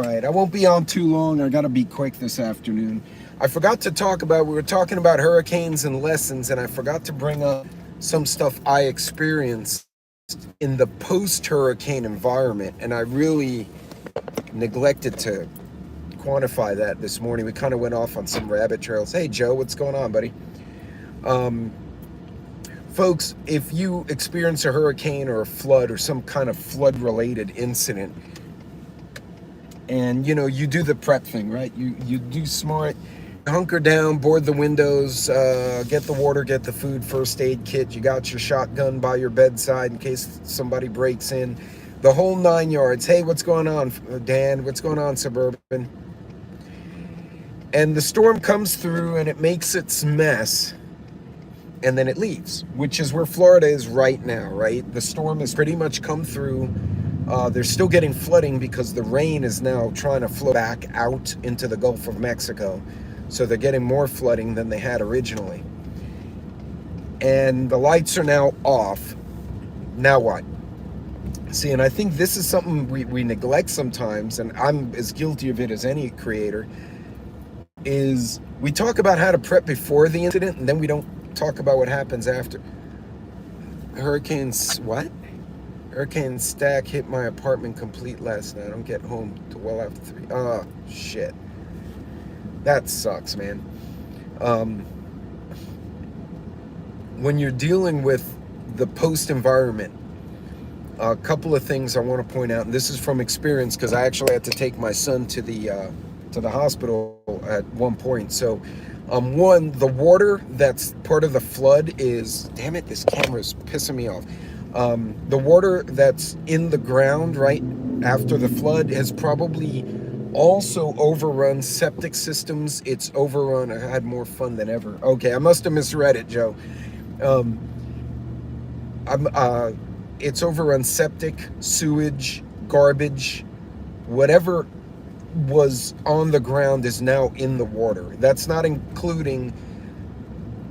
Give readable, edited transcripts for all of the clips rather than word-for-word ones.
right, I won't be on too long. I gotta be quick this afternoon. I forgot to talk about, we were talking about hurricanes and lessons, and I forgot to bring up some stuff I experienced in the post-hurricane environment, and I really neglected to quantify that this morning. We kind of went off on some rabbit trails. Hey, Joe, what's going on, buddy? Um, Folks, if you experience a hurricane or a flood or some kind of flood-related incident, and you do the prep thing, right? You do smart, hunker down, board the windows, get the water, get the food, first aid kit. You got your shotgun by your bedside in case somebody breaks in, the whole 9 yards. Hey, what's going on, Dan? What's going on, Suburban? And the storm comes through and it makes its mess, and then it leaves, which is where Florida is right now, right? The storm has pretty much come through. They're still getting flooding because the rain is now trying to flow back out into the Gulf of Mexico. So they're getting more flooding than they had originally. And the lights are now off. Now what? See, and I think this is something we neglect sometimes, and I'm as guilty of it as any creator, is we talk about how to prep before the incident, and then we don't talk about what happens after. Hurricane Stack hit my apartment complete last night. I don't get home till well after 3. Oh, shit. That sucks, man. When you're dealing with the post environment, a couple of things I want to point out, and this is from experience because I actually had to take my son to the hospital at one point. So, one, the water that's part of the flood is, damn it, this camera's pissing me off. The water that's in the ground right after the flood has probably also overrun septic systems. It's overrun. I had more fun than ever. Okay, I must have misread it, Joe. It's overrun septic, sewage, garbage, whatever was on the ground is now in the water. That's not including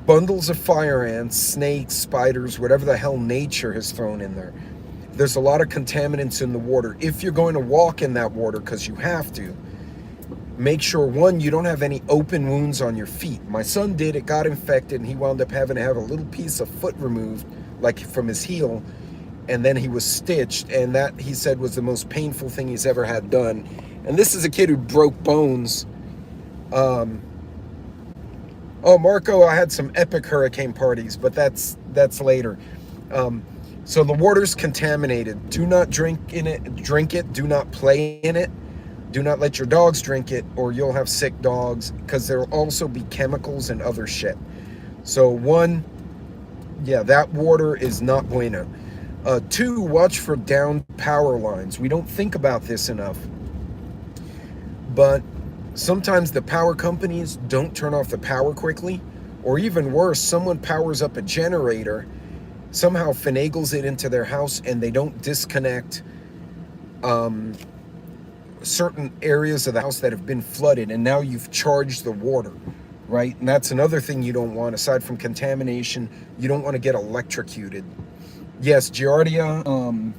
bundles of fire ants, snakes, spiders, whatever the hell nature has thrown in there. There's a lot of contaminants in the water. If you're going to walk in that water, because you have to, make sure, one, you don't have any open wounds on your feet. My son did. It got infected, and he wound up having to have a little piece of foot removed, like from his heel, and then he was stitched, and that, he said, was the most painful thing he's ever had done. And this is a kid who broke bones. Oh, Marco, I had some epic hurricane parties, but that's later. So the water's contaminated. Do not drink it. Do not play in it. Do not let your dogs drink it, or you'll have sick dogs, because there'll also be chemicals and other shit. So one, yeah, that water is not bueno. Two, watch for downed power lines. We don't think about this enough, but sometimes the power companies don't turn off the power quickly, or even worse, someone powers up a generator, somehow finagles it into their house, and they don't disconnect certain areas of the house that have been flooded, and now you've charged the water, right? And that's another thing you don't want. Aside from contamination, you don't want to get electrocuted. Yes, Giardia,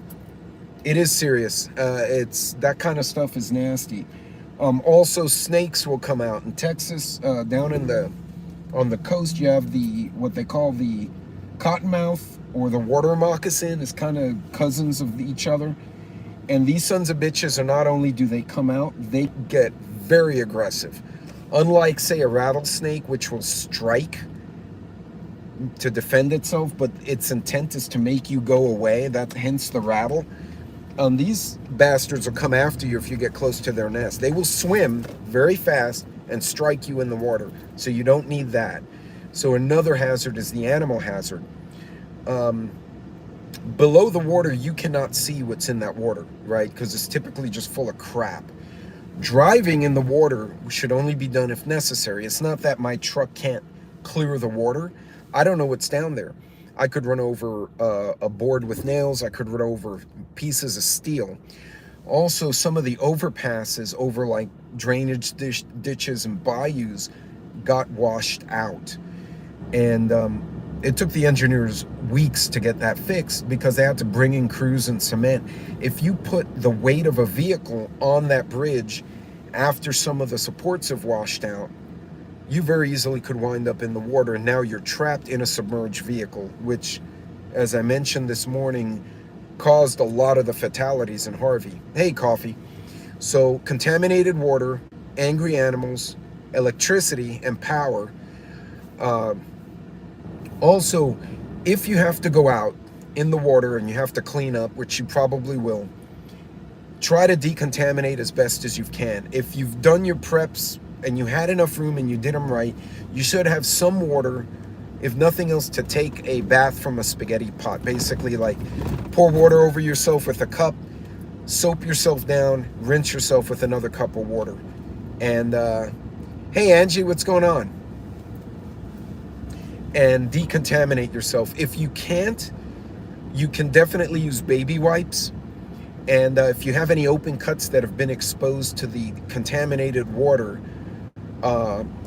it is serious. It's that kind of stuff is nasty. Also, snakes will come out in Texas. Down on the coast, you have what they call the cottonmouth, or the water moccasin, is kind of cousins of each other. And these sons of bitches are, not only do they come out, they get very aggressive. Unlike, say, a rattlesnake, which will strike to defend itself, but its intent is to make you go away. Hence the rattle. These bastards will come after you if you get close to their nest. They will swim very fast and strike you in the water. So you don't need that. So another hazard is the animal hazard. Below the water, you cannot see what's in that water, right? Because it's typically just full of crap. Driving in the water should only be done if necessary. It's not that my truck can't clear the water. I don't know what's down there. I could run over a board with nails. I could run over pieces of steel. Also, some of the overpasses over like drainage ditches and bayous got washed out. And It took the engineers weeks to get that fixed because they had to bring in crews and cement. If you put the weight of a vehicle on that bridge after some of the supports have washed out, you very easily could wind up in the water, and now you're trapped in a submerged vehicle, which, as I mentioned this morning, caused a lot of the fatalities in Harvey. Hey, coffee. So contaminated water, angry animals, electricity, and power. Uh, Also, if you have to go out in the water and you have to clean up, which you probably will, try to decontaminate as best as you can. If you've done your preps and you had enough room and you did them right, you should have some water, if nothing else, to take a bath from a spaghetti pot. Basically, like, pour water over yourself with a cup, soap yourself down, rinse yourself with another cup of water. And hey, Angie, what's going on? And decontaminate yourself. If you can't, you can definitely use baby wipes. And if you have any open cuts that have been exposed to the contaminated water,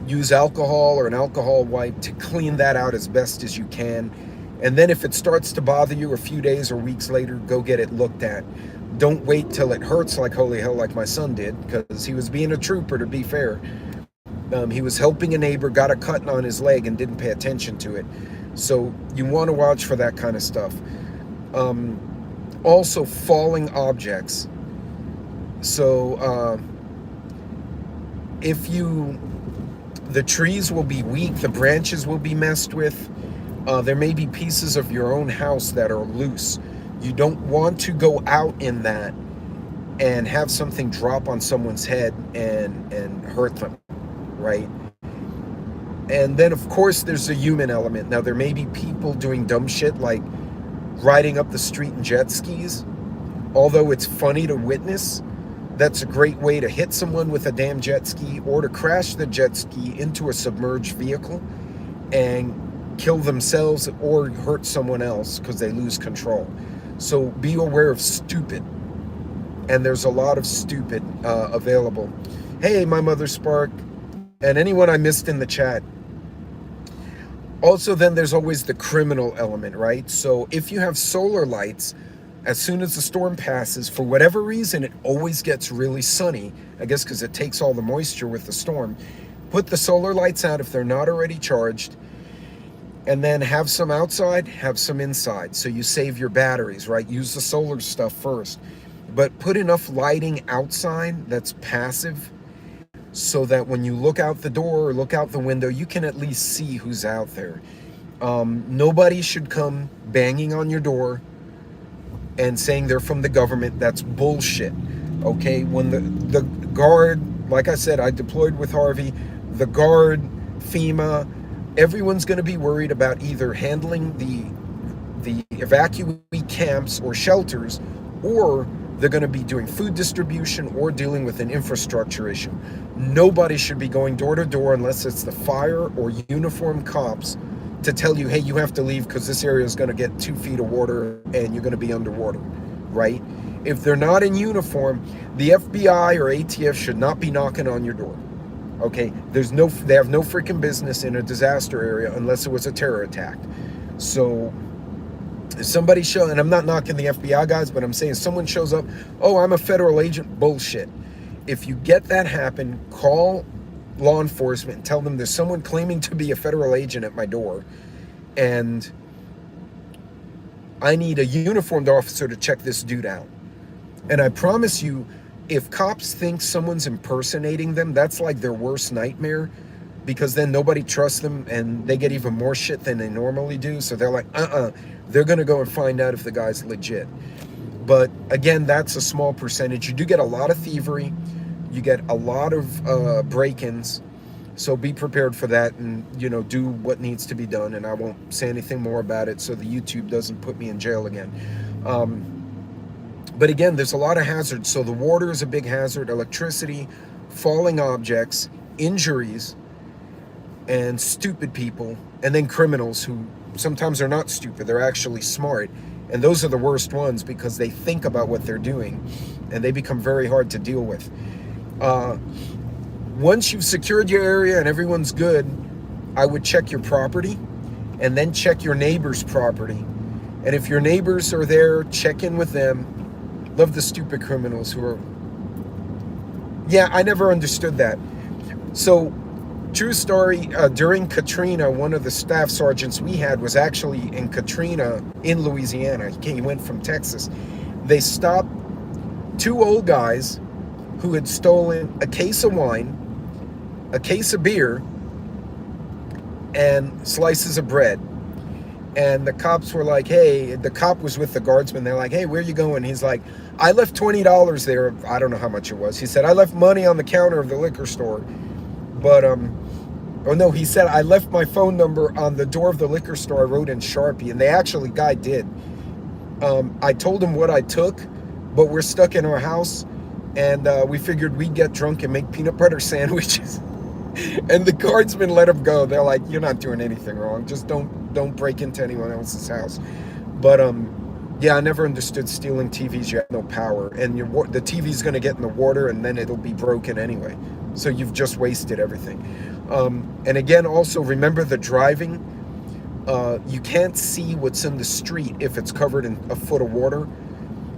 use alcohol or an alcohol wipe to clean that out as best as you can. And then if it starts to bother you a few days or weeks later, go get it looked at. Don't wait till it hurts like holy hell like my son did, because he was being a trooper, to be fair. He was helping a neighbor, got a cut on his leg and didn't pay attention to it. So you want to watch for that kind of stuff. Also, falling objects. So the trees will be weak, the branches will be messed with. There may be pieces of your own house that are loose. You don't want to go out in that and have something drop on someone's head and hurt them. Right? And then, of course, there's a human element. Now, there may be people doing dumb shit like riding up the street in jet skis. Although it's funny to witness, that's a great way to hit someone with a damn jet ski or to crash the jet ski into a submerged vehicle and kill themselves or hurt someone else because they lose control. So be aware of stupid. And there's a lot of stupid available. Hey, my mother Spark. And anyone I missed in the chat. Also, then there's always the criminal element, right? So if you have solar lights, as soon as the storm passes, for whatever reason, it always gets really sunny. I guess because it takes all the moisture with the storm. Put the solar lights out if they're not already charged. And then have some outside, have some inside. So you save your batteries, right? Use the solar stuff first. But put enough lighting outside that's passive, so that when you look out the door or look out the window, you can at least see who's out there. Nobody should come banging on your door and saying they're from the government. That's bullshit. Okay, when the guard, like I said, I deployed with Harvey, the guard, FEMA, everyone's going to be worried about either handling the evacuee camps or shelters, or they're going to be doing food distribution or dealing with an infrastructure issue. Nobody should be going door to door unless it's the fire or uniformed cops to tell you, hey, you have to leave because this area is going to get 2 feet of water and you're going to be underwater, right? If they're not in uniform, the FBI or ATF should not be knocking on your door. Okay, they have no freaking business in a disaster area unless it was a terror attack. So if somebody and I'm not knocking the FBI guys, but I'm saying someone shows up, oh, I'm a federal agent, bullshit. If you get that happen, call law enforcement and tell them there's someone claiming to be a federal agent at my door, and I need a uniformed officer to check this dude out. And I promise you, if cops think someone's impersonating them, that's like their worst nightmare, because then nobody trusts them and they get even more shit than they normally do. So they're like, they're going to go and find out if the guy's legit. But again, that's a small percentage. You do get a lot of thievery. You get a lot of break-ins. So be prepared for that, and, you know, do what needs to be done. And I won't say anything more about it so the YouTube doesn't put me in jail again. But again, there's a lot of hazards. So the water is a big hazard, electricity, falling objects, injuries, and stupid people, and then criminals who sometimes are not stupid, they're actually smart. And those are the worst ones because they think about what they're doing, and they become very hard to deal with. Once you've secured your area and everyone's good, I would check your property. and then check your neighbor's property. And if your neighbors are there, check in with them. Love the stupid criminals who are... Yeah, I never understood that. So, true story, during Katrina, one of the staff sergeants we had was actually in Katrina in Louisiana. He went from Texas. They stopped two old guys who had stolen a case of wine, a case of beer, and slices of bread. And the cops were like, hey, the cop was with the guardsman. They're like, hey, where you going? He's like, I left $20 there. I don't know how much it was. He said, I left money on the counter of the liquor store. But, oh no, he said, I left my phone number on the door of the liquor store. I wrote in Sharpie. And they actually, guy did. I told him what I took, but we're stuck in our house. And we figured we'd get drunk and make peanut butter sandwiches. And the guardsmen let him go. They're like, you're not doing anything wrong. Just don't break into anyone else's house. But yeah, I never understood stealing TVs. You have no power, and the TV's going to get in the water, and then it'll be broken anyway. So you've just wasted everything. And again, also remember the driving. You can't see what's in the street if it's covered in a foot of water.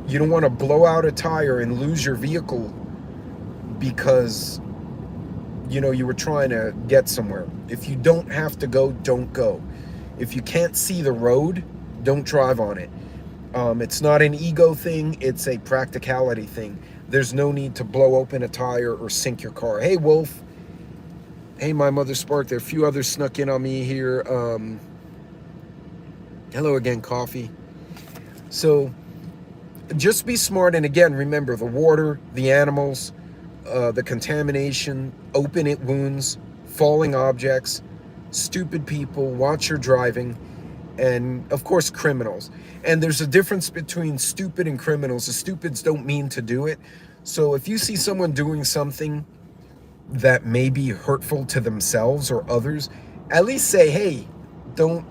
You don't want to blow out a tire and lose your vehicle because you were trying to get somewhere. If you don't have to go, don't go. If you can't see the road, don't drive on it. It's not an ego thing, it's a practicality thing. There's no need to blow open a tire or sink your car. Hey, Wolf. Hey, my mother Spark. There are a few others snuck in on me here. Hello again, Coffee. So, just be smart. And again, remember the water, the animals, the contamination, open it wounds, falling objects, stupid people, watch your driving, and of course criminals. And there's a difference between stupid and criminals. The stupids don't mean to do it. So if you see someone doing something that may be hurtful to themselves or others, at least say, hey, don't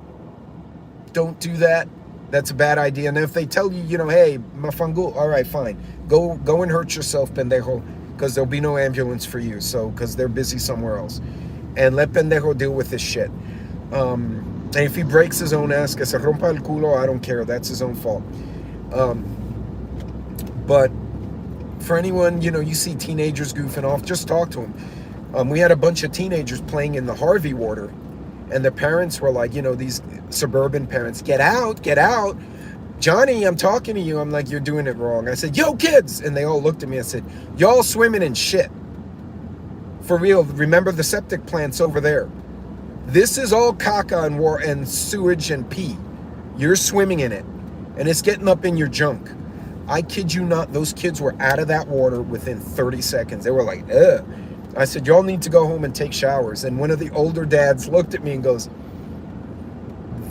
do that. That's a bad idea. And if they tell you, hey, mafangu, all right, fine. Go and hurt yourself, pendejo, because there'll be no ambulance for you. So, because they're busy somewhere else. And let pendejo deal with this shit. And if he breaks his own ass, que se rompa el culo, I don't care. That's his own fault. But for anyone, you see teenagers goofing off, just talk to them. We had a bunch of teenagers playing in the Harvey water. And the parents were like, these suburban parents, get out. Johnny, I'm talking to you. I'm like, you're doing it wrong. I said, yo, kids. And they all looked at me and said, y'all swimming in shit. For real, remember the septic plant's over there. This is all caca and sewage and pee. You're swimming in it. And it's getting up in your junk. I kid you not, those kids were out of that water within 30 seconds. They were like, ugh. I said, y'all need to go home and take showers. And one of the older dads looked at me and goes,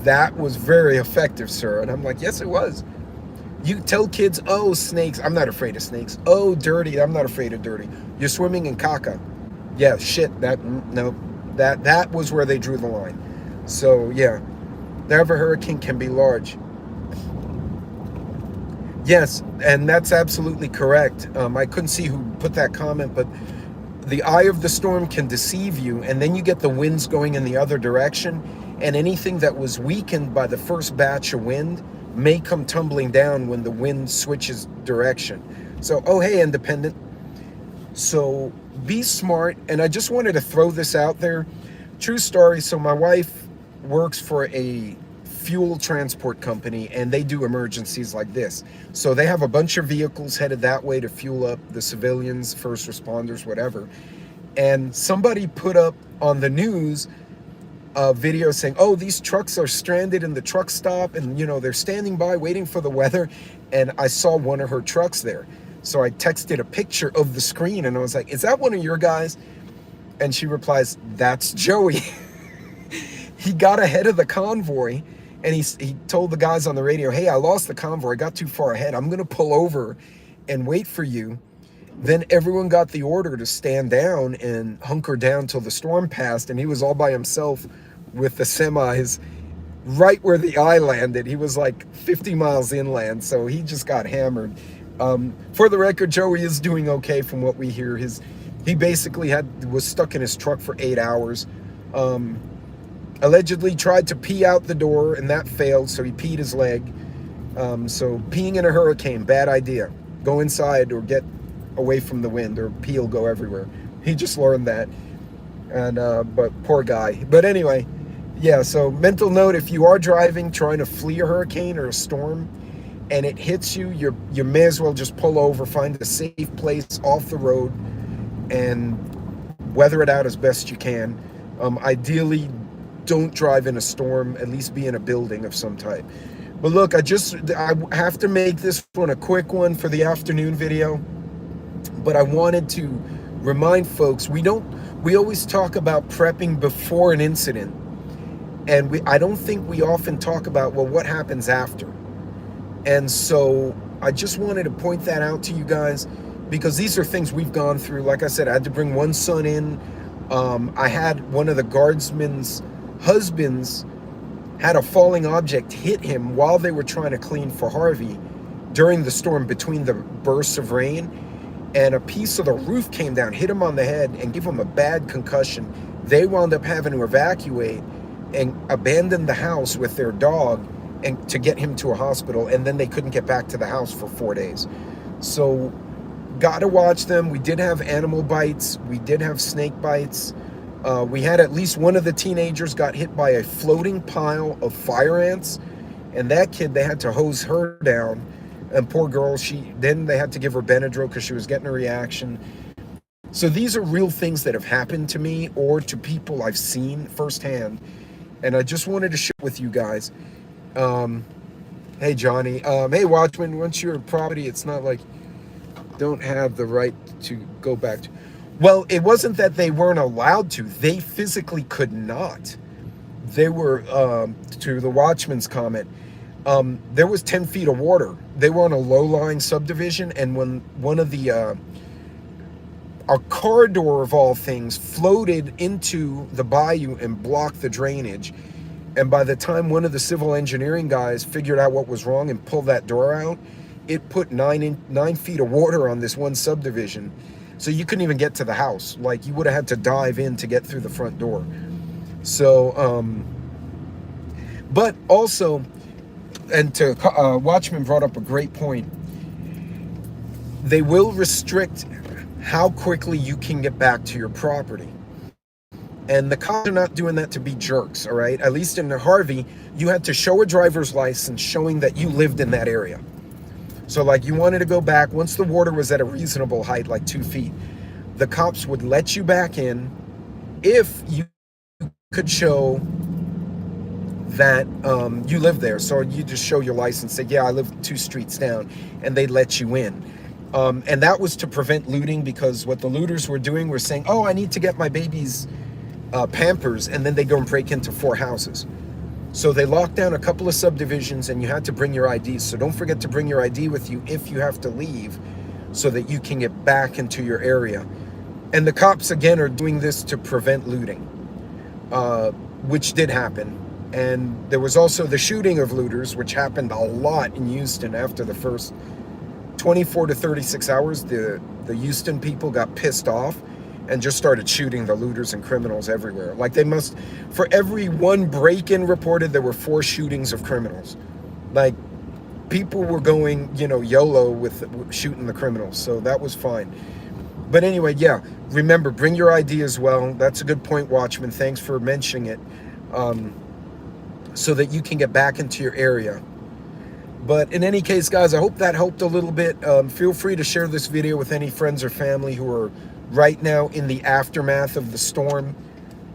that was very effective, sir. And I'm like, yes, it was. You tell kids, oh, snakes. I'm not afraid of snakes. Oh, dirty. I'm not afraid of dirty. You're swimming in caca. Yeah, shit. That was where they drew the line. So, yeah. The ever hurricane can be large. Yes, and that's absolutely correct. I couldn't see who put that comment, but the eye of the storm can deceive you, and then you get the winds going in the other direction, and anything that was weakened by the first batch of wind may come tumbling down when the wind switches direction. So, oh, hey, independent. So be smart, and I just wanted to throw this out there. True story. So my wife works for a fuel transport company, and they do emergencies like this. So they have a bunch of vehicles headed that way to fuel up the civilians, first responders, whatever. And somebody put up on the news a video saying, oh, these trucks are stranded in the truck stop, and they're standing by waiting for the weather. And I saw one of her trucks there. So I texted a picture of the screen, and I was like, is that one of your guys? And she replies, that's Joey. He got ahead of the convoy. And he told the guys on the radio, hey, I lost the convoy. I got too far ahead. I'm going to pull over and wait for you. Then everyone got the order to stand down and hunker down till the storm passed. And he was all by himself with the semis right where the eye landed. He was like 50 miles inland, so he just got hammered. For the record, Joey is doing okay from what we hear. He basically was stuck in his truck for 8 hours. allegedly tried to pee out the door, and that failed, so he peed his leg. So peeing in a hurricane, bad idea. Go inside or get away from the wind, or pee will go everywhere. He just learned that. And but poor guy. But anyway, yeah, so mental note, if you are driving trying to flee a hurricane or a storm and it hits you, you may as well just pull over, find a safe place off the road, and weather it out as best you can. Ideally, don't drive in a storm, at least be in a building of some type. But look, I have to make this one a quick one for the afternoon video, but I wanted to remind folks, we always talk about prepping before an incident, and I don't think we often talk about, well, what happens after. And so I just wanted to point that out to you guys, because these are things we've gone through. Like I said, I had to bring one son in. I had one of the guardsmen's husbands had a falling object hit him while they were trying to clean for Harvey during the storm, between the bursts of rain, and a piece of the roof came down, hit him on the head, and gave him a bad concussion. They wound up having to evacuate and abandon the house with their dog and to get him to a hospital, and then they couldn't get back to the house for 4 days. So gotta watch them. We did have animal bites, we did have snake bites. We had at least one of the teenagers got hit by a floating pile of fire ants, and that kid, they had to hose her down. And poor girl, then they had to give her Benadryl because she was getting a reaction. So these are real things that have happened to me or to people I've seen firsthand, and I just wanted to share with you guys. Hey Johnny, hey Watchman, once you're a property, it's not like don't have the right to go back to. Well, it wasn't that they weren't allowed to, they physically could not. They were, to the Watchman's comment, there was 10 feet of water. They were on a low-lying subdivision, and when one of the a car door of all things floated into the bayou and blocked the drainage, and by the time one of the civil engineering guys figured out what was wrong and pulled that door out, it put 9 feet of water on this one subdivision. So you couldn't even get to the house. Like, you would have had to dive in to get through the front door. So, but also, and to Watchman brought up a great point. They will restrict how quickly you can get back to your property. And the cops are not doing that to be jerks, all right? At least in Harvey, you had to show a driver's license showing that you lived in that area. So like, you wanted to go back, once the water was at a reasonable height, like 2 feet, the cops would let you back in if you could show that you live there. So you just show your license, say, yeah, I live 2 streets down, and they'd let you in. And that was to prevent looting, because what the looters were doing were saying, oh, I need to get my baby's Pampers, and then they go and break into 4 houses. So they locked down a couple of subdivisions, and you had to bring your ID. So don't forget to bring your ID with you if you have to leave, so that you can get back into your area. And the cops, again, are doing this to prevent looting, which did happen. And there was also the shooting of looters, which happened a lot in Houston after the first 24 to 36 hours. The Houston people got pissed off and just started shooting the looters and criminals everywhere. Like, they must, for every 1 break-in reported, there were 4 shootings of criminals. Like, people were going, YOLO with shooting the criminals. So that was fine. But anyway, yeah, remember, bring your ID as well. That's a good point, Watchman. Thanks for mentioning it. So that you can get back into your area. But in any case, guys, I hope that helped a little bit. Feel free to share this video with any friends or family who are right now in the aftermath of the storm,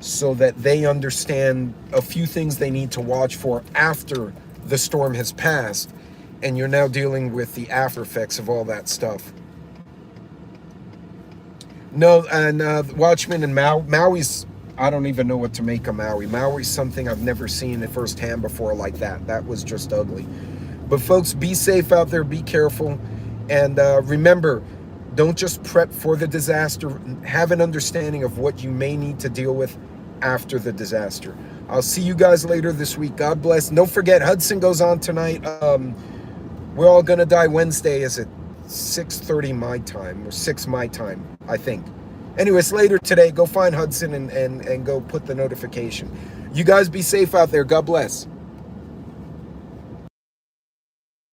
so that they understand a few things they need to watch for after the storm has passed, and you're now dealing with the after effects of all that stuff. No, and Watchmen and Maui's, I don't even know what to make of Maui. Maui's something I've never seen at firsthand before like that. That was just ugly. But folks, be safe out there, be careful, and remember, don't just prep for the disaster. Have an understanding of what you may need to deal with after the disaster. I'll see you guys later this week. God bless. And don't forget, Hudson goes on tonight. We're All Gonna Die Wednesday is at 6:30 my time, or 6 my time, I think. Anyways, later today, go find Hudson and go put the notification. You guys be safe out there. God bless.